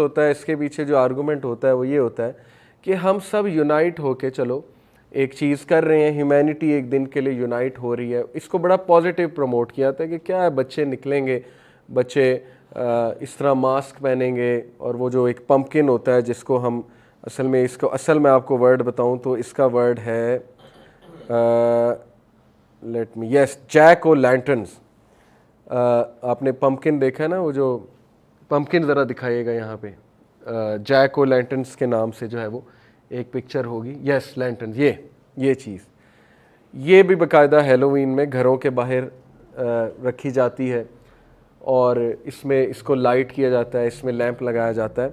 होता है, इसके पीछे जो आर्गूमेंट होता है वो ये होता है कि हम सब यूनाइट होके चलो एक चीज़ कर रहे हैं, ह्यूमैनिटी एक दिन के लिए यूनाइट हो रही है। इसको बड़ा पॉजिटिव प्रमोट किया था कि क्या है, बच्चे निकलेंगे, बच्चे इस तरह मास्क पहनेंगे, और वो जो एक पंपकिन होता है जिसको हम असल में आपको वर्ड बताऊं तो इसका वर्ड है जैक ओ लैंटर्न्स। आपने पंपकिन देखा है ना, वो जो पंपकिन ज़रा दिखाइएगा यहाँ पे, जैक ओ लैंटर्न्स के नाम से जो है वो एक पिक्चर होगी। यस, लैंटर्न्स, ये चीज़ ये भी बाकायदा हेलोवीन में घरों के बाहर रखी जाती है, और इसमें इसको लाइट किया जाता है, इसमें लैंप लगाया जाता है।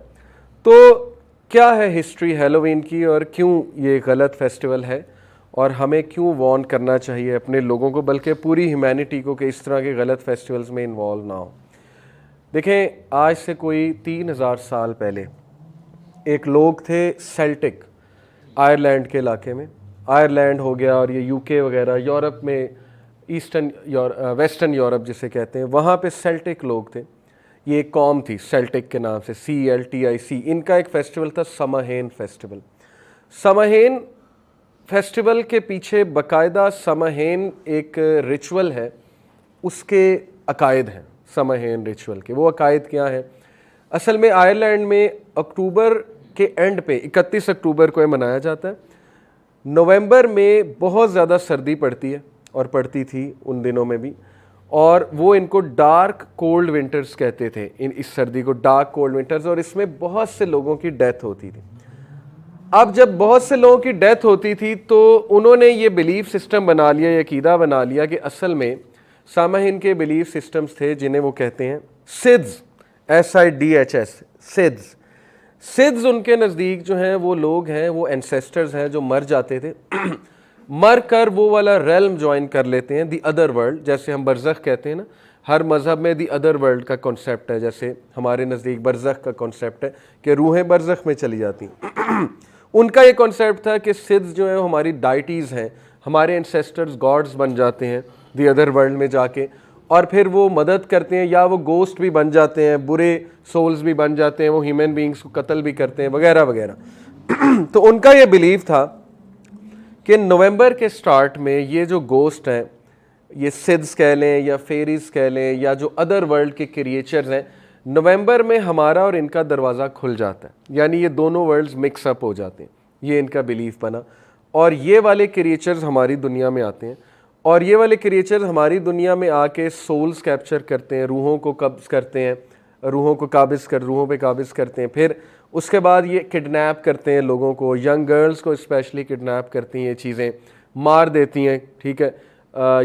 तो क्या है हिस्ट्री हेलोवीन की, और क्यों ये गलत फेस्टिवल है, और हमें क्यों वार्न करना चाहिए अपने लोगों को, बल्कि पूरी ह्यूमैनिटी को, कि इस तरह के गलत फेस्टिवल्स में इन्वॉल्व ना हो। देखें, आज से कोई 3000 साल पहले एक लोग थे सेल्टिक, आयरलैंड के इलाके में, आयरलैंड हो गया और ये यूके वगैरह, यूरोप में वेस्टर्न यूरोप जिसे कहते हैं, वहाँ पे सेल्टिक लोग थे। ये एक कौम थी सेल्टिक के नाम से, CLTIC। इनका एक फेस्टिवल था समाहेन फेस्टिवल। समाहेन फेस्टिवल के पीछे बाकायदा समाहेन एक रिचुअल है, उसके अकायद हैं समाहेन रिचुअल के। वो अकायद क्या है? असल में आयरलैंड में अक्टूबर के एंड पे 31 अक्टूबर को ये मनाया जाता है। नवंबर में बहुत ज़्यादा सर्दी पड़ती है, और पड़ती थी उन दिनों में भी, और वो इनको डार्क कोल्ड विंटर्स कहते थे, इस सर्दी को डार्क कोल्ड विंटर्स, और इसमें बहुत से लोगों की डेथ होती थी। अब जब बहुत से लोगों की डेथ होती थी तो उन्होंने ये बिलीफ सिस्टम बना लिया, ये अकीदा बना लिया कि असल में सामाहिन के बिलीफ सिस्टम्स थे जिन्हें वो कहते हैं सिद्स, SIDHS, सिद्स। सिद्स उनके नज़दीक जो हैं वो लोग हैं, वो एंसेस्टर्स हैं जो मर जाते थे मर कर वो वाला रेल्म ज्वाइन कर लेते हैं, दी अदर वर्ल्ड, जैसे हम बरज़ख कहते हैं ना, हर मज़हब में दी अदर वर्ल्ड का कॉन्सेप्ट है। जैसे हमारे नज़दीक बरज़ख का कॉन्सेप्ट है कि रूहें बरज़ख में चली जाती हैं उनका ये कॉन्सेप्ट था कि सिद्स जो है हमारी डाइटीज़ हैं, हमारे एंसेस्टर्स गॉड्स बन जाते हैं दी अदर वर्ल्ड में जाके, और फिर वो मदद करते हैं, या वो गोस्ट भी बन जाते हैं, बुरे सोल्स भी बन जाते हैं, वो ह्यूमन बींग्स को कत्ल भी करते हैं वगैरह वगैरह तो उनका ये बिलीव था कि नवंबर के स्टार्ट में ये जो गोस्ट हैं, ये सिद्स कह लें या फेरीज कह लें, या जो अदर वर्ल्ड के क्रिएचर्स हैं, नवंबर में हमारा और इनका दरवाज़ा खुल जाता है, यानी ये दोनों वर्ल्ड्स मिक्स अप हो जाते हैं। ये इनका बिलीफ बना, और ये वाले क्रिएचर्स हमारी दुनिया में आते हैं, और ये वाले क्रिएचर्स हमारी दुनिया में आके सोल्स कैप्चर करते हैं, रूहों को कब्ज़ करते हैं, रूहों पे काबिज़ करते हैं। फिर उसके बाद ये किडनैप करते हैं लोगों को, यंग गर्ल्स को स्पेशली किडनैप करती हैं, ये चीज़ें मार देती हैं, ठीक है,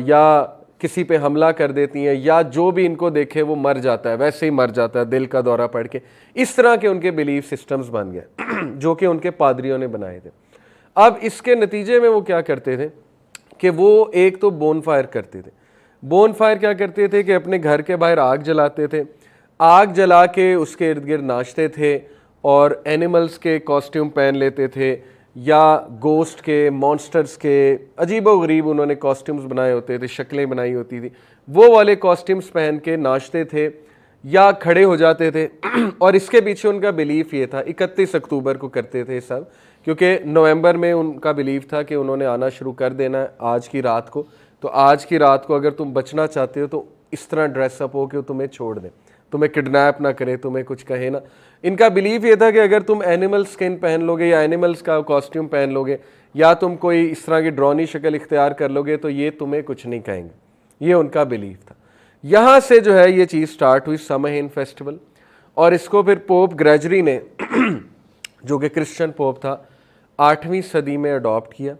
या किसी पे हमला कर देती हैं, या जो भी इनको देखे वो मर जाता है, वैसे ही मर जाता है दिल का दौरा पड़ के। इस तरह के उनके बिलीफ सिस्टम्स बन गए जो कि उनके पादरियों ने बनाए थे। अब इसके नतीजे में वो क्या करते थे कि वो एक तो बोनफायर करते थे। बोनफायर क्या करते थे कि अपने घर के बाहर आग जलाते थे, आग जला के उसके इर्द गिर्द नाचते थे, और एनिमल्स के कॉस्ट्यूम पहन लेते थे, या गोस्ट के, मॉन्स्टर्स के, अजीबो-गरीब उन्होंने कॉस्ट्यूम्स बनाए होते थे, शक्लें बनाई होती थी, वो वाले कॉस्ट्यूम्स पहन के नाचते थे या खड़े हो जाते थे और इसके पीछे उनका बिलीफ ये था, 31 अक्टूबर को करते थे सब, क्योंकि नवंबर में उनका बिलीफ था कि उन्होंने आना शुरू कर देना है आज की रात को। तो आज की रात को अगर तुम बचना चाहते हो तो इस तरह ड्रेसअप हो कि वो तुम्हें छोड़ दें, तुम्हें किडनैप ना करे, तुम्हें कुछ कहे ना। इनका बिलीफ ये था कि अगर तुम एनिमल स्किन पहन लोगे या एनिमल्स का कॉस्ट्यूम पहन लोगे, या तुम कोई इस तरह की ड्रॉनी शक्ल इख्तियार कर लोगे, तो ये तुम्हें कुछ नहीं कहेंगे। ये उनका बिलीफ था। यहाँ से जो है ये चीज़ स्टार्ट हुई, समाहेन फेस्टिवल, और इसको फिर पोप ग्रेगरी ने जो कि क्रिश्चियन पोप था, 8वीं सदी में अडॉप्ट किया,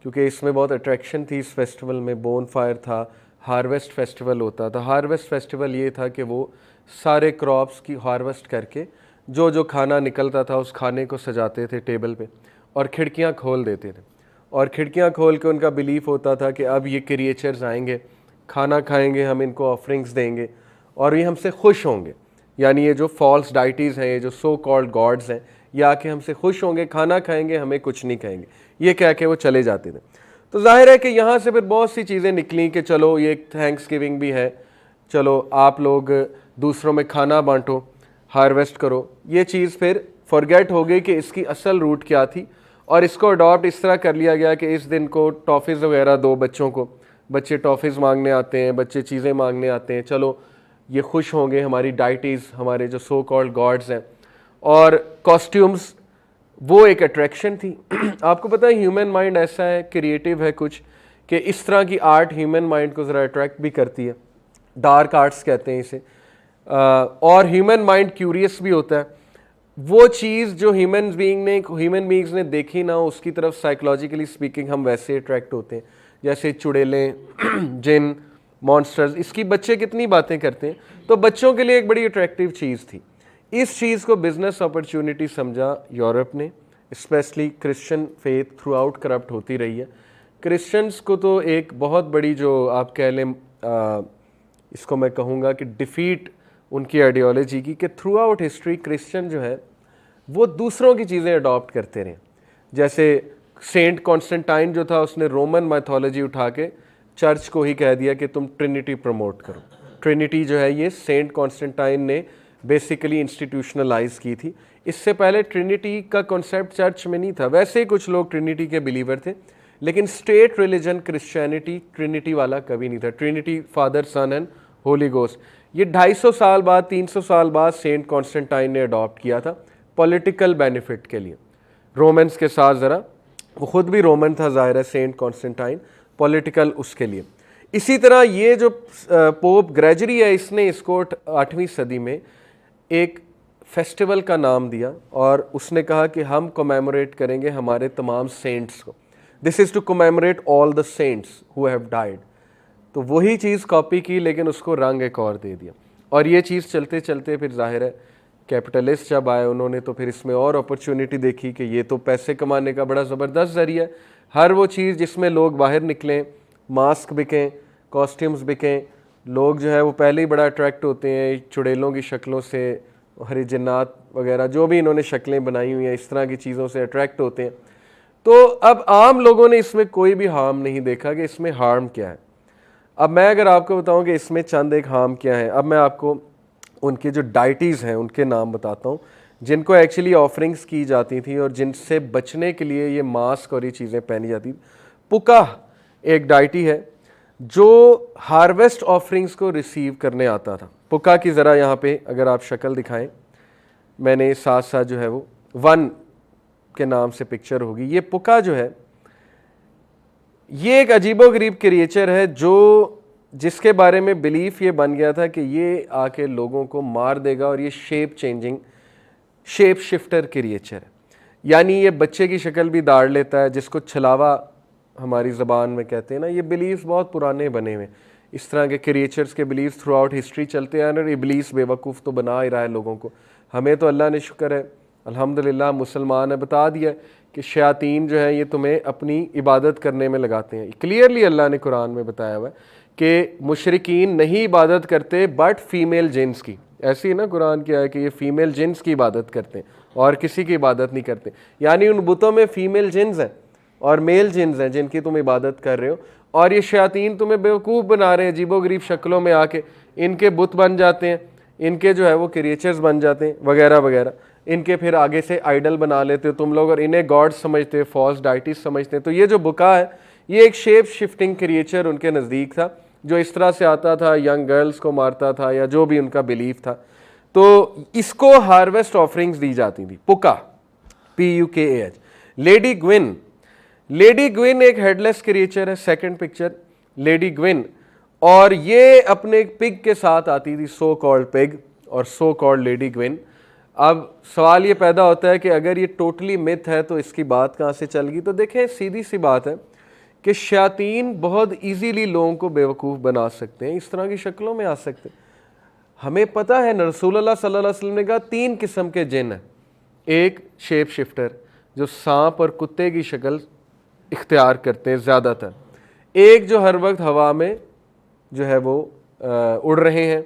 क्योंकि इसमें बहुत अट्रैक्शन थी इस फेस्टिवल में। बोन फायर था, हार्वेस्ट फेस्टिवल होता था। हार्वेस्ट फेस्टिवल ये था कि वो सारे क्रॉप्स की हार्वेस्ट करके जो जो खाना निकलता था उस खाने को सजाते थे टेबल पे, और खिड़कियाँ खोल देते थे, और खिड़कियाँ खोल के उनका बिलीफ होता था कि अब ये क्रिएचर्स आएंगे, खाना खाएंगे, हम इनको ऑफरिंग्स देंगे और ये हमसे खुश होंगे। यानी ये जो फॉल्स डाइटीज़ हैं, ये जो सो कॉल्ड गॉड्स हैं, ये आके हमसे खुश होंगे, खाना खाएंगे, हमें कुछ नहीं कहेंगे, ये कह के वो चले जाते थे। तो जाहिर है कि यहाँ से फिर बहुत सी चीज़ें निकली कि चलो ये थैंक्स गिविंग भी है, चलो आप लोग दूसरों में खाना बांटो। हार्वेस्ट करो। ये चीज़ फिर फॉरगेट हो गई कि इसकी असल रूट क्या थी, और इसको अडॉप्ट इस तरह कर लिया गया कि इस दिन को टॉफ़ीज़ वगैरह दो बच्चों को, बच्चे टॉफ़ीज़ मांगने आते हैं, बच्चे चीज़ें मांगने आते हैं, चलो ये खुश होंगे, हमारी डाइटीज़, हमारे जो सो कॉल्ड गॉड्स हैं। और कॉस्ट्यूम्स वो एक अट्रैक्शन थी। आपको पता है ह्यूमन माइंड ऐसा है, क्रिएटिव है कुछ, कि इस तरह की आर्ट ह्यूमन माइंड को ज़रा अट्रैक्ट भी करती है। डार्क आर्ट्स कहते हैं इसे। और ह्यूमन माइंड क्यूरियस भी होता है। वो चीज़ जो ह्यूमन बीइंग्स ने देखी ना, उसकी तरफ साइकोलॉजिकली स्पीकिंग हम वैसे अट्रैक्ट होते हैं। जैसे चुड़ैलें, जिन, मॉन्स्टर्स, इसकी बच्चे कितनी बातें करते हैं, तो बच्चों के लिए एक बड़ी अट्रैक्टिव चीज़ थी। इस चीज़ को बिजनेस अपॉर्चुनिटी समझा यूरोप ने, specially Christian faith through out corrupt होती रही है। क्रिश्चियंस को तो एक बहुत बड़ी जो आप कह लें, इसको मैं कहूँगा कि डिफीट उनकी आइडियोलॉजी की, कि थ्रू आउट हिस्ट्री क्रिश्चियन जो है वो दूसरों की चीज़ें अडॉप्ट करते रहे। जैसे सेंट कॉन्स्टेंटाइन जो था, उसने रोमन माइथोलॉजी उठा के चर्च को ही कह दिया कि तुम ट्रिनिटी प्रमोट करो। ट्रिनिटी जो है ये सेंट कॉन्स्टेंटाइन ने बेसिकली इंस्टीट्यूशनलाइज की थी। इससे पहले ट्रिनिटी का कॉन्सेप्ट चर्च में नहीं था। वैसे ही कुछ लोग ट्रिनिटी के बिलीवर थे, लेकिन स्टेट रिलीजन क्रिश्चियनिटी ट्रिनिटी वाला कभी नहीं था। Trinity, Father, Son and Holy Ghost, ये 250 साल बाद, 300 साल बाद सेंट कॉन्स्टेंटाइन ने अडॉप्ट किया था पॉलिटिकल बेनिफिट के लिए। रोमन्स के साथ ज़रा, वो खुद भी रोमन था ज़ाहिर है सेंट कॉन्स्टेंटाइन, पॉलिटिकल उसके लिए। इसी तरह ये जो पोप ग्रेगरी है, इसने इसको 8वीं सदी में एक फेस्टिवल का नाम दिया, और उसने कहा कि हम कमेमोरेट करेंगे हमारे तमाम सेंट्स को। This is to commemorate all the saints who have died. तो वही चीज़ कॉपी की, लेकिन उसको रंग एक और दे दिया। और ये चीज़ चलते चलते फिर जाहिर है कैपिटलिस्ट जब आए, उन्होंने तो फिर इसमें और अपॉर्चुनिटी देखी कि ये तो पैसे कमाने का बड़ा ज़बरदस्त ज़रिया है। हर वो चीज़ जिसमें लोग बाहर निकलें, मास्क बिकें, कॉस्ट्यूम्स बिकें, लोग जो है वो पहले ही बड़ा अट्रैक्ट होते हैं चुड़ैलों की शक्लों से, हरी जन्नात वगैरह जो भी इन्होंने शक्लें बनाई हुई हैं, इस तरह की चीज़ों से अट्रैक्ट होते हैं। तो अब आम लोगों ने इसमें कोई भी हार्म नहीं देखा कि इसमें हार्म क्या है। अब मैं अगर आपको बताऊं कि इसमें चंद एक हार्म क्या है, अब मैं आपको उनके जो डाइटीज़ हैं उनके नाम बताता हूं, जिनको एक्चुअली ऑफरिंग्स की जाती थी और जिनसे बचने के लिए ये मास्क और ये चीज़ें पहनी जाती थी। पुका एक डाइटी है जो हार्वेस्ट ऑफरिंग्स को रिसीव करने आता था। पुका की ज़रा यहाँ पे अगर आप शक्ल दिखाएं, मैंने साथ साथ जो है वो वन के नाम से पिक्चर होगी। ये पुका जो है ये एक अजीबोगरीब क्रिएचर है जो, जिसके बारे में बिलीफ ये बन गया था कि ये आके लोगों को मार देगा, और ये shape changing, shape shifter creature है। यानी ये बच्चे की शक्ल भी दाड़ लेता है, जिसको छलावा हमारी ज़बान में कहते हैं ना। ये बिलीफ बहुत पुराने बने हुए, इस तरह के क्रिएचर्स के बिलीफ थ्रू आउट हिस्ट्री चलते हैं। और इब्लीस बेवकूफ़ तो बना ही रहा है लोगों को। हमें तो अल्लाह ने शुक्र है, अल्हम्दुलिल्लाह मुसलमान है, बता दिया कि शयातीन जो है ये तुम्हें अपनी इबादत करने में लगाते हैं। क्लियरली अल्लाह ने कुरान में बताया हुआ है कि मुशरिकीन नहीं इबादत करते बट फीमेल जिन्स की। ऐसी है ना कुरान की आयत कि ये फीमेल जिन्स की इबादत करते हैं और किसी की इबादत नहीं करते। यानी उन बुतों में फीमेल जिन्स हैं और मेल जिन्स हैं जिनकी तुम इबादत कर रहे हो, और ये शयातीन तुम्हें बेवकूफ़ बना रहे हैं, अजीबोगरीब शक्लों में आके इनके बुत बन जाते हैं, इनके जो है वो क्रिएचर्स बन जाते हैं वगैरह वगैरह। इनके फिर आगे से आइडल बना लेते हो तुम लोग, और इन्हें गॉड समझते हैं, फॉल्स डाइटिस समझते हैं। तो ये जो बुका है ये एक शेप शिफ्टिंग क्रिएचर उनके नज़दीक था, जो इस तरह से आता था, यंग गर्ल्स को मारता था, या जो भी उनका बिलीफ था। तो इसको हार्वेस्ट ऑफरिंग्स दी जाती थी। Pooka, PUKAH। Lady Gwyn, Lady Gwyn एक हेडलेस क्रिएचर है। सेकंड पिक्चर लेडी ग्विन, और ये अपने पिग के साथ आती थी, सो कॉल्ड पिग और सो कॉल्ड लेडी ग्विन। अब सवाल ये पैदा होता है कि अगर ये टोटली मिथ है तो इसकी बात कहाँ से चल गई। तो देखें, सीधी सी बात है कि शयातीन बहुत इजीली लोगों को बेवकूफ़ बना सकते हैं, इस तरह की शक्लों में आ सकते हैं। हमें पता है रसूलुल्लाह सल्लल्लाहु अलैहि वसल्लम ने कहा 3 किस्म के जिन हैं। एक शेप शिफ्टर जो सांप और कुत्ते की शक्ल इख्तियार करते हैं ज़्यादातर, एक जो हर वक्त हवा में जो है वो उड़ रहे हैं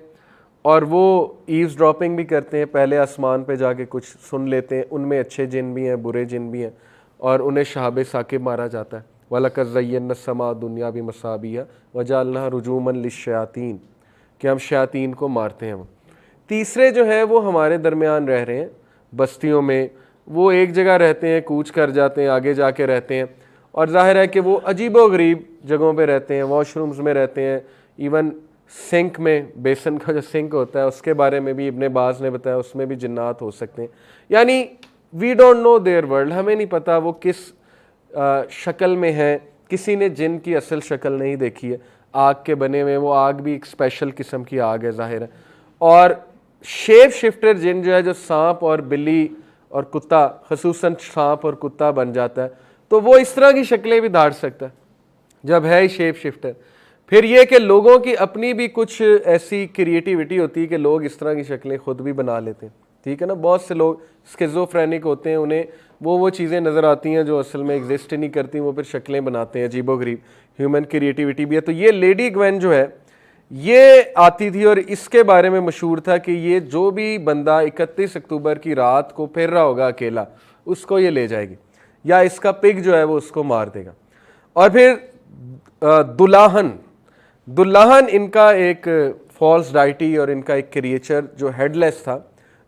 और वो ईव्स ड्रॉपिंग भी करते हैं, पहले आसमान पे जाके कुछ सुन लेते हैं। उनमें अच्छे जिन भी हैं, बुरे जिन भी हैं, और उन्हें शहाब साकिब मारा जाता है। वलक़द ज़य्यना समा दुनिया भी मसाबिया वजअलनाहा रुजूमन लिश्शयातीन, कि हम शयातीन को मारते हैं। तीसरे जो है वो हमारे दरमियान रह रहे हैं बस्तियों में, वो एक जगह रहते हैं, कूच कर जाते हैं, आगे जाके रहते हैं, और जाहिर है कि वो अजीबोगरीब जगहों पे रहते हैं, वॉशरूम्स में रहते हैं, इवन सिंक में, बेसन का जो सिंक होता है उसके बारे में भी इब्ने बाज ने बताया, उसमें भी जिन्नात हो सकते हैं। यानी we don't know their world, हमें नहीं पता वो किस शक्ल में है। किसी ने जिन की असल शक्ल नहीं देखी है, आग के बने हुए, वो आग भी एक स्पेशल किस्म की आग है जाहिर है। और शेप शिफ्टर जिन जो है, जो सांप और बिल्ली और कुत्ता, खसूसन सांप और कुत्ता बन जाता है, तो वो इस तरह की शक्लें भी धार सकता है जब है ही शेप शिफ्टर। फिर ये कि लोगों की अपनी भी कुछ ऐसी क्रिएटिविटी होती है कि लोग इस तरह की शक्लें खुद भी बना लेते हैं, ठीक है ना। बहुत से लोग स्किज़ोफ्रेनिक होते हैं, उन्हें वो चीज़ें नज़र आती हैं जो असल में एग्जिस्ट ही नहीं करती, वो फिर शक्लें बनाते हैं, अजीबोगरीब। ह्यूमन क्रिएटिविटी भी है। तो ये लेडी ग्वेन जो है ये आती थी और इसके बारे में मशहूर था कि ये जो भी बंदा 31 अक्टूबर की रात को फिर रहा होगा अकेला, उसको ये ले जाएगी, या इसका पिग जो है वो उसको मार देगा। और फिर दुल्लाहन इनका एक फॉल्स डाइटी और इनका एक क्रिएचर जो हेडलेस था,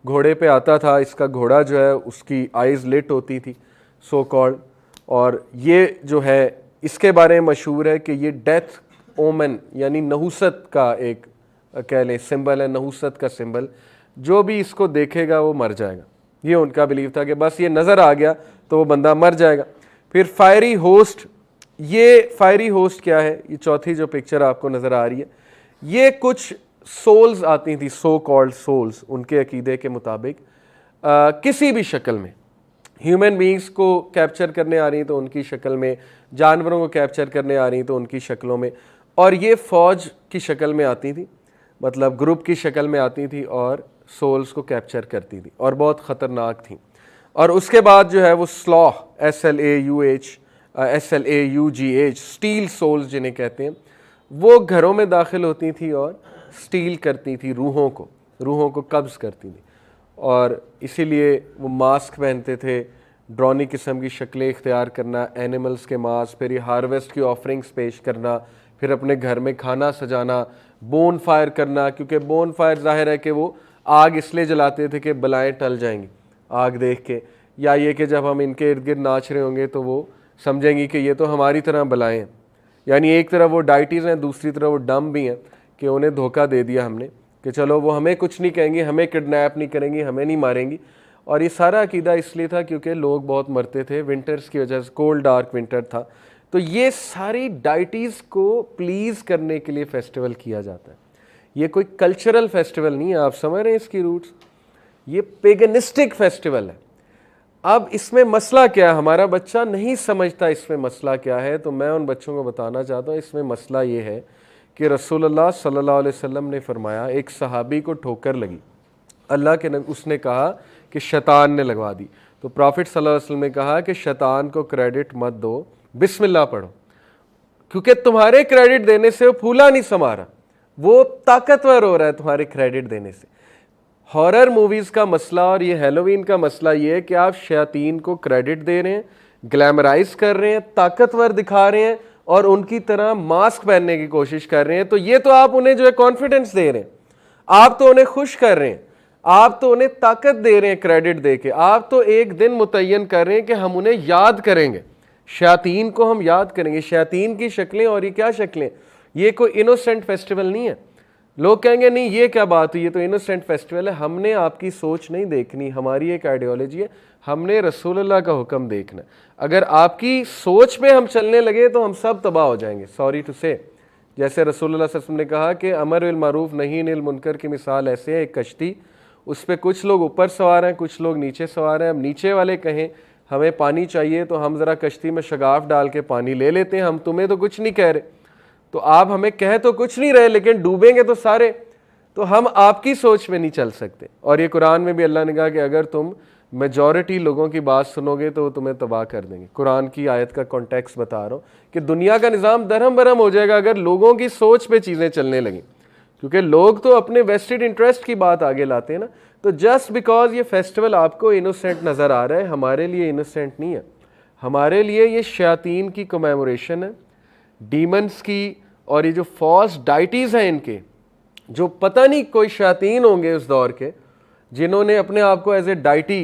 घोड़े पे आता था। इसका घोड़ा जो है उसकी आइज़ लिट होती थी सो कॉल्ड, और ये जो है इसके बारे में मशहूर है कि ये डेथ ओमन यानी नहुसत का एक कह लें सिंबल है, नहुसत का सिंबल, जो भी इसको देखेगा वो मर जाएगा। ये उनका बिलीव था कि बस ये नज़र आ गया तो वो बंदा मर जाएगा। फिर फायरी होस्ट, ये फायरी होस्ट क्या है, ये चौथी जो पिक्चर आपको नज़र आ रही है, ये कुछ सोल्स आती थी, सो कॉल्ड सोल्स, उनके अकीदे के मुताबिक किसी भी शक्ल में, ह्यूमन बींग्स को कैप्चर करने आ रही तो उनकी शक्ल में, जानवरों को कैप्चर करने आ रही तो उनकी शक्लों में, और ये फ़ौज की शक्ल में आती थी, मतलब ग्रुप की शक्ल में आती थी और सोल्स को कैप्चर करती थी और बहुत ख़तरनाक थी। और उसके बाद जो है वो स्लॉह, SLAUGH, स्टील सोल्स जिन्हें कहते हैं, वो घरों में दाखिल होती थी और स्टील करती थी, रूहों को कब्ज़ करती थी, और इसीलिए वो मास्क पहनते थे, ड्रॉनी किस्म की शक्लें इख्तियार करना, एनिमल्स के मांस, फिर ये हार्वेस्ट की ऑफरिंग्स पेश करना, फिर अपने घर में खाना सजाना, बोन फायर करना, क्योंकि बोन फायर जाहिर है कि वो आग इसलिए जलाते थे कि बलाएं टल जाएंगी आग देख के, या ये कि जब हम इनके इर्द गिर्द नाच रहे होंगे तो वो समझेंगी कि ये तो हमारी तरह बलाएं हैं। यानी एक तरफ वो डाइटीज़ हैं, दूसरी तरफ वो डम भी हैं कि उन्हें धोखा दे दिया हमने कि चलो वो हमें कुछ नहीं कहेंगी, हमें किडनैप नहीं करेंगी, हमें नहीं मारेंगी। और ये सारा अकीदा इसलिए था क्योंकि लोग बहुत मरते थे विंटर्स की वजह से, कोल्ड डार्क विंटर था। तो ये सारी डाइटीज़ को प्लीज़ करने के लिए फेस्टिवल किया जाता है। ये कोई कल्चरल फेस्टिवल नहीं है, आप समझ रहे हैं इसकी रूट्स, ये पेगनिस्टिक फेस्टिवल है। अब इसमें मसला क्या है, हमारा बच्चा नहीं समझता इसमें मसला क्या है, तो मैं उन बच्चों को बताना चाहता हूँ इसमें मसला ये है कि रसूलुल्लाह सल्लल्लाहु अलैहि वसल्लम ने फरमाया, एक सहाबी को ठोकर लगी, अल्लाह के नबी, उसने कहा कि शैतान ने लगवा दी। तो प्रॉफिट सल्लल्लाहु अलैहि वसल्लम ने कहा कि शैतान को क्रेडिट मत दो, बिस्मिल्लाह पढ़ो, क्योंकि तुम्हारे क्रेडिट देने से वो फूला नहीं समा रहा, वो ताकतवर हो रहा है तुम्हारे क्रेडिट देने से। हॉरर मूवीज़ का मसला और ये हैलोवीन का मसला ये है कि आप शयातीन को क्रेडिट दे रहे हैं, ग्लैमराइज कर रहे हैं, ताकतवर दिखा रहे हैं और उनकी तरह मास्क पहनने की कोशिश कर रहे हैं। तो ये तो आप उन्हें जो है कॉन्फिडेंस दे रहे हैं, आप तो उन्हें खुश कर रहे हैं, आप तो उन्हें ताकत दे रहे हैं क्रेडिट दे के। आप तो एक दिन मुतय्यन कर रहे हैं कि हम उन्हें याद करेंगे, शयातीन को हम याद करेंगे, शयातीन की शक्लें। और ये क्या शक्लें, ये कोई इनोसेंट फेस्टिवल नहीं है। लोग कहेंगे नहीं ये क्या बात हुई, ये तो इनोसेंट फेस्टिवल है। हमने आपकी सोच नहीं देखनी, हमारी एक आइडियोलॉजी है, हमने रसूलुल्लाह का हुक्म देखना। अगर आपकी सोच पे हम चलने लगे तो हम सब तबाह हो जाएंगे, सॉरी टू से। जैसे रसूलुल्लाह सल्लल्लाहु अलैहि वसल्लम ने कहा कि अमर बिल मारूफ नही अनिल मुनकर की मिसाल ऐसे है, एक कश्ती, उस पर कुछ लोग ऊपर सवार हैं, कुछ लोग नीचे सवार हैं। अब नीचे वाले कहें हमें पानी चाहिए तो हम ज़रा कश्ती में शगाफ डाल के पानी ले लेते हैं, हम तुम्हें तो कुछ नहीं कह रहे, तो आप हमें कह तो कुछ नहीं रहे, लेकिन डूबेंगे तो सारे। तो हम आपकी सोच में नहीं चल सकते। और ये कुरान में भी अल्लाह ने कहा कि अगर तुम मेजॉरिटी लोगों की बात सुनोगे तो वो तुम्हें तबाह कर देंगे। कुरान की आयत का कॉन्टेक्स्ट बता रहा हूँ कि दुनिया का निज़ाम दरहम बरहम हो जाएगा अगर लोगों की सोच पे चीज़ें चलने लगें, क्योंकि लोग तो अपने वेस्टेड इंटरेस्ट की बात आगे लाते हैं ना। तो जस्ट बिकॉज ये फेस्टिवल आपको इनोसेंट नज़र आ रहा है, हमारे लिए इनोसेंट नहीं है। हमारे लिए ये शयातीन की कमेमोरेशन है, डीमंस की, और ये जो फॉल्स डाइटीज़ हैं इनके, जो पता नहीं कोई शैतान होंगे उस दौर के, जिन्होंने अपने आप को एज ए डाइटी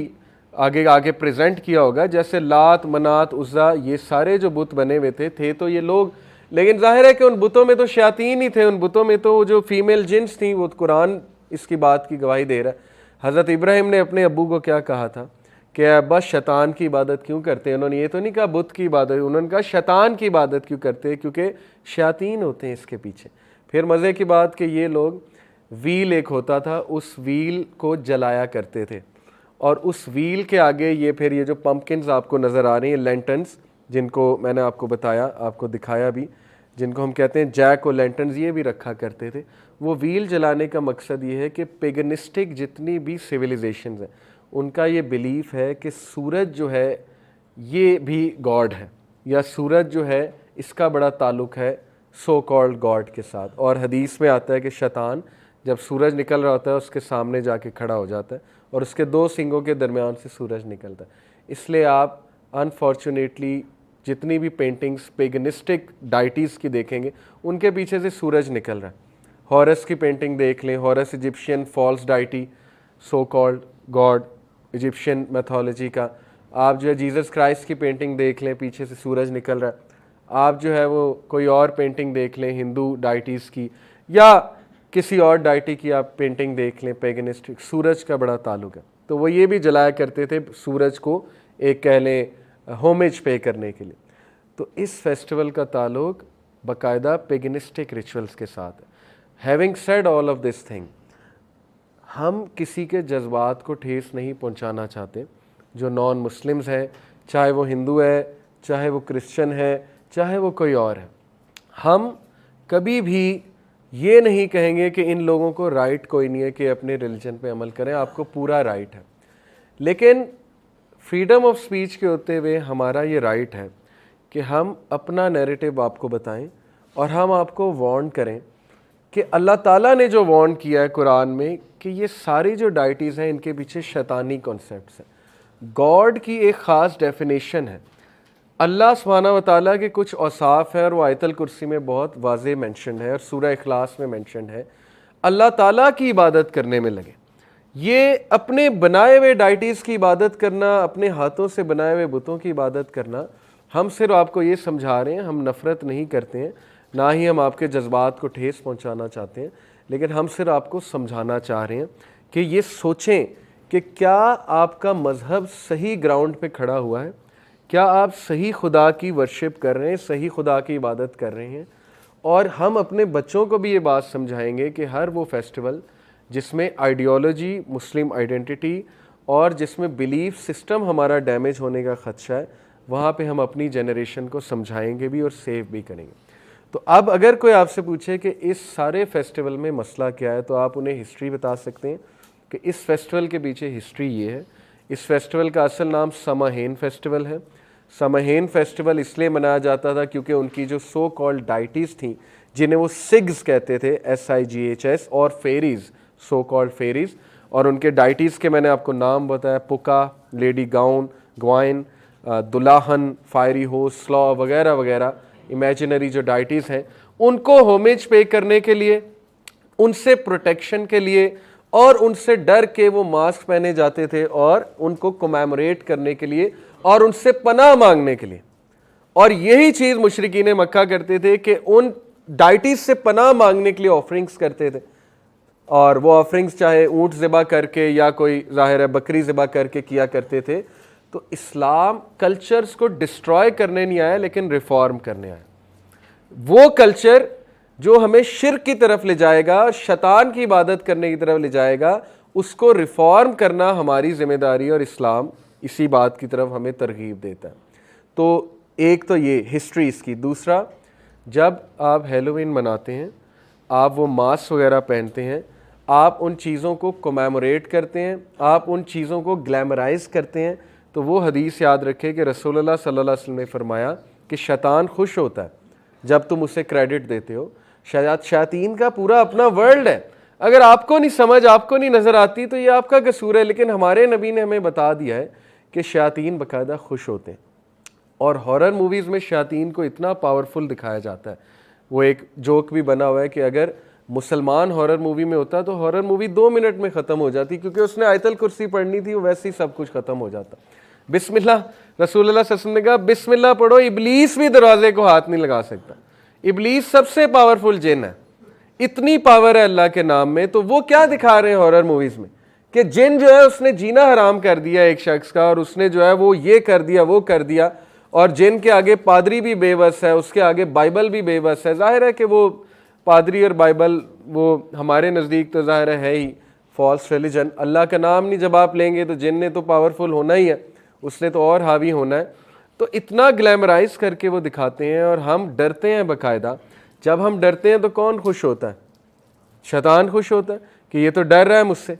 आगे आगे प्रेजेंट किया होगा, जैसे लात, मनात, उज़्ज़ा, ये सारे जो बुत बने हुए थे तो ये लोग, लेकिन जाहिर है कि उन बुतों में तो शैतान ही थे, उन बुतों में तो जो फीमेल जिन्स थी, वो कुरान इसकी बात की गवाही दे रहा है। हज़रत इब्राहिम ने अपने अब्बू को क्या कहा था कि अब्बा शैतान की इबादत क्यों करते हैं? उन्होंने ये तो नहीं कहा बुत की इबादत, उन्होंने कहा शैतान की इबादत क्यों करते हैं, क्योंकि शैतान होते हैं इसके पीछे। फिर मज़े की बात कि ये लोग व्हील एक होता था, उस व्हील को जलाया करते थे, और उस व्हील के आगे ये फिर ये जो पम्पकिन्स आपको नज़र आ रही हैं, लेंटन्स, जिनको मैंने आपको बताया, आपको दिखाया भी, जिनको हम कहते हैं जैक और लेंटन्स, ये भी रखा करते थे। वो व्हील जलाने का मकसद ये है कि पेगनिस्टिक जितनी भी सिविलाइजेशंस हैं, उनका ये बिलीफ है कि सूरज जो है ये भी गॉड है, या सूरज जो है इसका बड़ा ताल्लुक़ है सो कॉल्ड गॉड के साथ। और हदीस में आता है कि शैतान जब सूरज निकल रहा होता है उसके सामने जाके खड़ा हो जाता है, और उसके दो सिंगों के दरमियान से सूरज निकलता है। इसलिए आप अनफॉर्चुनेटली जितनी भी पेंटिंग्स पेगनिस्टिक डाइटीज़ की देखेंगे, उनके पीछे से सूरज निकल रहा है। हॉरस की पेंटिंग देख लें, Horus Egyptian false deity, so called god Egyptian mythology का। आप जो है जीसस क्राइस्ट की पेंटिंग देख लें, पीछे से सूरज निकल रहा है। आप जो है वो कोई और पेंटिंग देख लें हिंदू डाइटीज़ की, या किसी और डाइटी की आप पेंटिंग देख लें पेगनिस्टिक, सूरज का बड़ा ताल्लुक़ है। तो वो ये भी जलाया करते थे सूरज को एक कह लें होमेज पे करने के लिए। तो इस फेस्टिवल का ताल्लुक़ बाकायदा पेगनिस्टिक रिचुअल्स के साथ है। Having said all of this thing, हम किसी के जज्बात को ठेस नहीं पहुंचाना चाहते। जो नॉन मुस्लिम्स हैं, चाहे वो हिंदू है, चाहे वो क्रिश्चियन है, चाहे वो कोई और है, हम कभी भी ये नहीं कहेंगे कि इन लोगों को राइट कोई नहीं है कि अपने रिलीजन पे अमल करें, आपको पूरा राइट है। लेकिन फ्रीडम ऑफ स्पीच के होते हुए हमारा ये राइट है कि हम अपना नैरेटिव आपको बताएं, और हम आपको वार्न करें कि अल्लाह ताला ने जो वार्न किया है कुरान में कि ये सारी जो डाइटीज़ हैं इनके पीछे शैतानी कॉन्सेप्ट्स हैं। गॉड की एक ख़ास डेफिनेशन है, अल्लाह सुब्हानहू व तआला के कुछ औसाफ है, और वो आयतल कुर्सी में बहुत वाज़ेह मेंशन है, और सूरह इखलास में मेंशन है। अल्लाह ताला की इबादत करने में लगे। ये अपने बनाए हुए डाइटीज़ की इबादत करना, अपने हाथों से बनाए हुए बुतों की इबादत करना, हम सिर्फ आपको ये समझा रहे हैं, हम नफ़रत नहीं करते हैं, ना ही हम आपके जज्बात को ठेस पहुंचाना चाहते हैं, लेकिन हम सिर्फ आपको समझाना चाह रहे हैं कि ये सोचें कि क्या आपका मज़हब सही ग्राउंड पे खड़ा हुआ है, क्या आप सही खुदा की वर्शिप कर रहे हैं, सही खुदा की इबादत कर रहे हैं। और हम अपने बच्चों को भी ये बात समझाएंगे कि हर वो फेस्टिवल जिसमें आइडियोलॉजी, मुस्लिम आइडेंटिटी और जिसमें बिलीफ सिस्टम हमारा डैमेज होने का ख़दशा है, वहाँ पे हम अपनी जनरेशन को समझाएंगे भी और सेव भी करेंगे। तो अब अगर कोई आपसे पूछे कि इस सारे फेस्टिवल में मसला क्या है, तो आप उन्हें हिस्ट्री बता सकते हैं कि इस फेस्टिवल के पीछे हिस्ट्री ये है। इस फेस्टिवल का असल नाम समाहेन फेस्टिवल है। समाहेन फेस्टिवल इसलिए मनाया जाता था क्योंकि उनकी जो सो कॉल्ड डाइटीज़ थी, जिन्हें वो सिग्स कहते थे, SIGHS, और फेरीज़, सो कॉल्ड फेरीज़, और उनके डाइटीज़ के मैंने आपको नाम बताया, पुका, लेडी गाउन, ग्वाइन, दुल्हन, फायरी होस, स्लॉ वगैरह वगैरह इमेजिनरी जो डाइटीज़ हैं, उनको होमेज पे करने के लिए, उनसे प्रोटेक्शन के लिए, और उनसे डर के वो मास्क पहने जाते थे, और उनको कमेमोरेट करने के लिए, और उनसे पनाह मांगने के लिए। और यही चीज़ मुशरिकीन मक्का करते थे कि उन डाइटीज़ से पनाह मांगने के लिए ऑफरिंग्स करते थे, और वो ऑफरिंग्स चाहे ऊँट ज़िबा करके या कोई ज़ाहिर है बकरी ज़िबा करके किया करते थे। तो इस्लाम कल्चर्स को डिस्ट्रॉय करने नहीं आया, लेकिन रिफॉर्म करने आया। वो कल्चर जो हमें शिर्क की तरफ ले जाएगा, शैतान की इबादत करने की तरफ ले जाएगा, उसको रिफॉर्म करना हमारी जिम्मेदारी, और इस्लाम इसी बात की तरफ हमें तरगीब देता है। तो एक तो ये हिस्ट्री इसकी। दूसरा, जब आप हैलोवीन मनाते हैं, आप वो मास्क वगैरह पहनते हैं, आप उन चीज़ों को कमेमोरेट करते हैं, आप उन चीज़ों को ग्लैमराइज करते हैं, तो वो हदीस याद रखें कि रसूलुल्लाह सल्लल्लाहु अलैहि वसल्लम ने फरमाया कि शैतान खुश होता है जब तुम उसे क्रेडिट देते हो। शैतान का पूरा अपना वर्ल्ड है, अगर आपको नहीं समझ, आपको नहीं नज़र आती, तो ये आपका कसूर है। लेकिन हमारे नबी ने हमें बता दिया है कि शैतान बाकायदा खुश होते हैं। और हॉरर मूवीज़ में शैतान को इतना पावरफुल दिखाया जाता है, वो एक जोक भी बना हुआ है कि अगर मुसलमान हॉरर मूवी में होता तो हॉरर मूवी 2 मिनट में ख़त्म हो जाती, क्योंकि उसने आयतल कुर्सी पढ़नी थी, वैसे ही सब कुछ ख़त्म हो जाता। बिस्मिल्लाह, रसूलुल्लाह सल्लल्लाहु अलैहि वसल्लम ने कहा बिस्मिल्लाह पढ़ो, इब्लीस भी दरवाजे को हाथ नहीं लगा सकता। इब्लीस सबसे पावरफुल जिन है, इतनी पावर है अल्लाह के नाम में। तो वो क्या दिखा रहे हैं हॉरर मूवीज़ में कि जिन जो है उसने जीना हराम कर दिया एक शख्स का, और उसने जो है वो ये कर दिया वो कर दिया, और जिन के आगे पादरी भी बेबस है, उसके आगे बाइबल भी बेबस है। जाहिर है कि वो पादरी और बाइबल वो हमारे नज़दीक तो ज़ाहिर है ही फॉल्स रिलीजन। अल्लाह का नाम नहीं जब आप लेंगे तो जिन ने तो पावरफुल होना ही है, उसने तो और हावी होना है। तो इतना ग्लैमराइज करके वो दिखाते हैं और हम डरते हैं बाकायदा। जब हम डरते हैं तो कौन खुश होता है? शैतान खुश होता है कि ये तो डर रहा है मुझसे,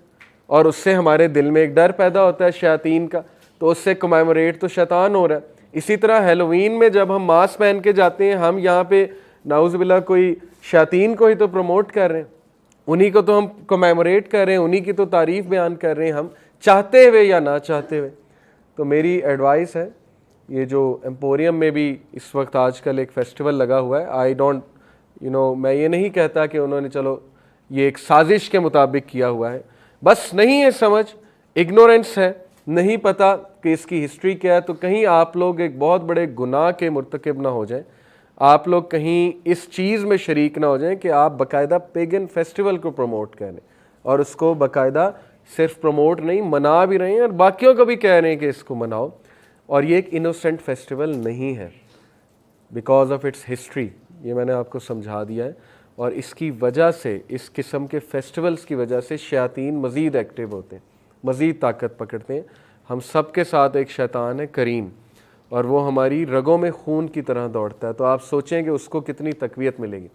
और उससे हमारे दिल में एक डर पैदा होता है शैतान का, तो उससे कमेमोरेट तो शैतान हो रहा है। इसी तरह हेलोवीन में जब हम मास्क पहन के जाते हैं, हम यहाँ पे नाउज़ुबिल्लाह कोई शैतान को ही तो प्रमोट कर रहे हैं, उन्हीं को तो हम कमेमोरेट कर रहे हैं, उन्हीं की तो तारीफ़ बयान कर रहे हैं, हम चाहते हुए या ना चाहते हुए। तो मेरी एडवाइस है, ये जो एम्पोरियम में भी इस वक्त आजकल एक फेस्टिवल लगा हुआ है, आई डोंट मैं ये नहीं कहता कि उन्होंने चलो ये एक साजिश के मुताबिक किया हुआ है, बस नहीं है समझ, इग्नोरेंस है, नहीं पता कि इसकी हिस्ट्री क्या है। तो कहीं आप लोग एक बहुत बड़े गुनाह के मुर्तकिब ना हो जाएं, आप लोग कहीं इस चीज़ में शरीक ना हो जाएं कि आप बाकायदा पेगन फेस्टिवल को प्रमोट करें, और उसको बाकायदा सिर्फ प्रमोट नहीं मना भी रहे हैं, और बाकियों को भी कह रहे हैं कि इसको मनाओ। और ये एक इनोसेंट फेस्टिवल नहीं है बिकॉज ऑफ इट्स हिस्ट्री, ये मैंने आपको समझा दिया है। और इसकी वजह से, इस किस्म के फेस्टिवल्स की वजह से शैतान मज़ीद एक्टिव होते हैं, मज़ीद ताकत पकड़ते हैं। हम सब के साथ एक शैतान है करीम, और वो हमारी रगों में खून की तरह दौड़ता है। तो आप सोचें कि उसको कितनी तक़वियत मिलेगी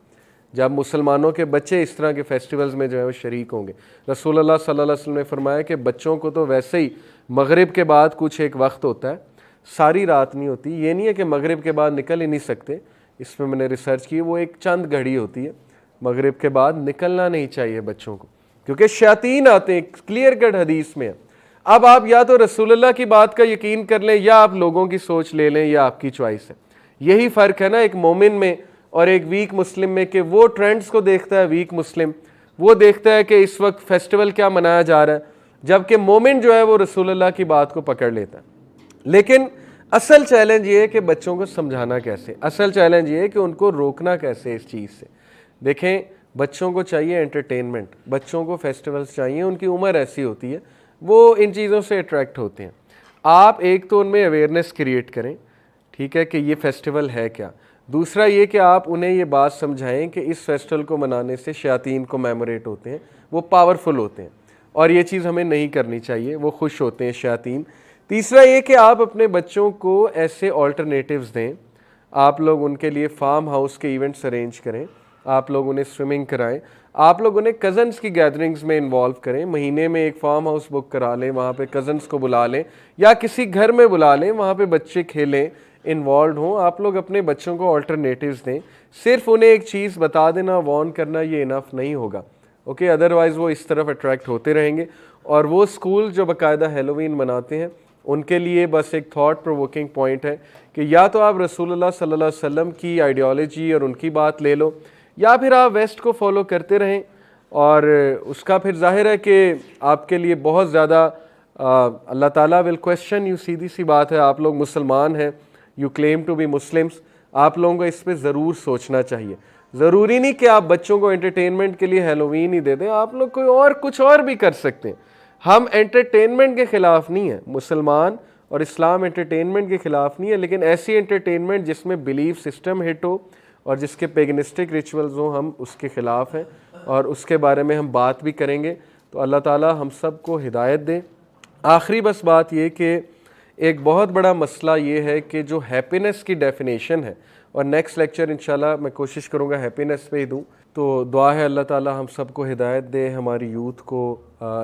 जब मुसलमानों के बच्चे इस तरह के फेस्टिवल्स में जो है वो शरीक होंगे। रसूलुल्लाह सल्लल्लाहु अलैहि वसल्लम ने फरमाया कि बच्चों को तो वैसे ही मगरिब के बाद कुछ एक वक्त होता है, सारी रात नहीं होती। ये नहीं है कि मगरिब के बाद निकल ही नहीं सकते, इसमें मैंने रिसर्च की, वो एक चंद घड़ी होती है, मगरिब के बाद निकलना नहीं चाहिए बच्चों को, क्योंकि शैतान आते हैं, क्लियर कट हदीस में है। अब आप या तो रसूलुल्लाह की बात का यकीन कर लें, या आप लोगों की सोच ले लें, या आपकी चॉइस है। यही फ़र्क है ना एक मोमिन में और एक वीक मुस्लिम में, कि वो ट्रेंड्स को देखता है वीक मुस्लिम, वो देखता है कि इस वक्त फेस्टिवल क्या मनाया जा रहा है, जबकि मोमिन जो है वो रसूलुल्लाह की बात को पकड़ लेता है। लेकिन असल चैलेंज ये है कि बच्चों को समझाना कैसे, असल चैलेंज ये है कि उनको रोकना कैसे इस चीज़ से। देखें, बच्चों को चाहिए एंटरटेनमेंट, बच्चों को फेस्टिवल्स चाहिए, उनकी उम्र ऐसी होती है, वो इन चीज़ों से अट्रैक्ट होते हैं। आप एक तो उनमें अवेयरनेस क्रिएट करें, ठीक है, कि ये फेस्टिवल है क्या। दूसरा ये कि आप उन्हें ये बात समझाएं कि इस फेस्टिवल को मनाने से शैतान को मेमोरेट होते हैं, वो पावरफुल होते हैं, और ये चीज़ हमें नहीं करनी चाहिए, वो खुश होते हैं शैतान। तीसरा ये कि आप अपने बच्चों को ऐसे ऑल्टरनेटिव्स दें, आप लोग उनके लिए फार्म हाउस के इवेंट्स अरेंज करें, आप लोग उन्हें स्विमिंग कराएं, आप लोग उन्हें कज़न्स की गैदरिंग्स में इन्वॉल्व करें। महीने में एक फार्म हाउस बुक करा लें, वहाँ पे कज़न्स को बुला लें, या किसी घर में बुला लें, वहाँ पे बच्चे खेलें, इन्वॉल्व हों। आप लोग अपने बच्चों को ऑल्टरनेटिव्स दें, सिर्फ उन्हें एक चीज़ बता देना, वार्न करना, ये इनफ नहीं होगा, ओके। अदरवाइज़ वो इस तरफ अट्रैक्ट होते रहेंगे। और वो स्कूल जो बाकायदा हेलोवीन मनाते हैं, उनके लिए बस एक थॉट प्रोवोकिंग पॉइंट है कि या तो आप रसूलुल्लाह सल्लल्लाहु अलैहि वसल्लम की आइडियोलॉजी और उनकी बात ले लो, या फिर आप वेस्ट को फॉलो करते रहें, और उसका फिर जाहिर है कि आपके लिए बहुत ज़्यादा अल्लाह ताला विल क्वेश्चन यू। सीधी सी बात है, आप लोग मुसलमान हैं, you claim to be Muslims, आप लोगों को इस पर ज़रूर सोचना चाहिए। ज़रूरी नहीं कि आप बच्चों को एंटरटेनमेंट के लिए हेलोवीन ही दे दें, आप लोग कोई और कुछ और भी कर सकते हैं। हम एंटरटेनमेंट के ख़िलाफ़ नहीं है, मुसलमान और इस्लाम एंटरटेनमेंट के ख़िलाफ़ नहीं है, लेकिन ऐसी एंटरटेनमेंट जिसमें बिलीफ सिस्टम हिट हो और जिसके पेगनिस्टिक रिचुअल्स हों, हम उसके ख़िलाफ़ हैं, और उसके बारे में हम बात भी करेंगे। तो अल्लाह ताला हम सब को हिदायत दे। आखिरी बस बात ये कि एक बहुत बड़ा मसला ये है कि जो हैप्पीनेस की डेफिनेशन है, और नेक्स्ट लेक्चर इंशाल्लाह मैं कोशिश करूँगा हैप्पीनेस पे ही दूँ। तो दुआ है अल्लाह ताला हम सब को हिदायत दे, हमारी यूथ को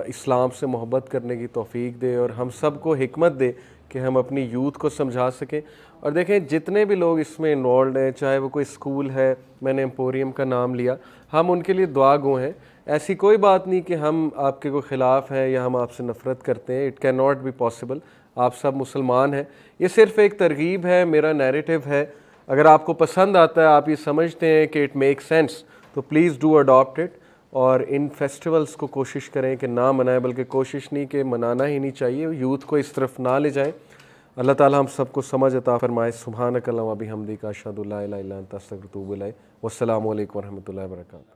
इस्लाम से मोहब्बत करने की तौफीक दे, और हम सब को हिकमत दे कि हम अपनी यूथ को समझा सकें। और देखें, जितने भी लोग इसमें इन्वॉल्व हैं, चाहे वो कोई स्कूल है, मैंने एम्पोरियम का नाम लिया, हम उनके लिए दुआ गो हैं। ऐसी कोई बात नहीं कि हम आपके को ख़िलाफ़ हैं या हम आपसे नफ़रत करते हैं, it can not be possible. आप सब मुसलमान हैं, ये सिर्फ़ एक तरगीब है, मेरा नैरेटिव है। अगर आपको पसंद आता है, आप ये समझते हैं कि इट मेक सेंस, तो प्लीज़ डू अडॉप्ट इट। और इन फेस्टिवल्स को कोशिश करें कि ना मनाएं, बल्कि कोशिश नहीं कि मनाना ही नहीं चाहिए, यूथ को इस तरफ ना ले जाएं। अल्लाह ताला हम सबको समझ अता फरमाए। सुभानक अल्लाहुम्मा बिहम्दिका अशहदु ला इलाहा इल्ला अंता अस्तगफिरुका व अतूबु इलैक। वस्सलामु अलैकुम व रहमतुल्लाहि व बरकातुहू।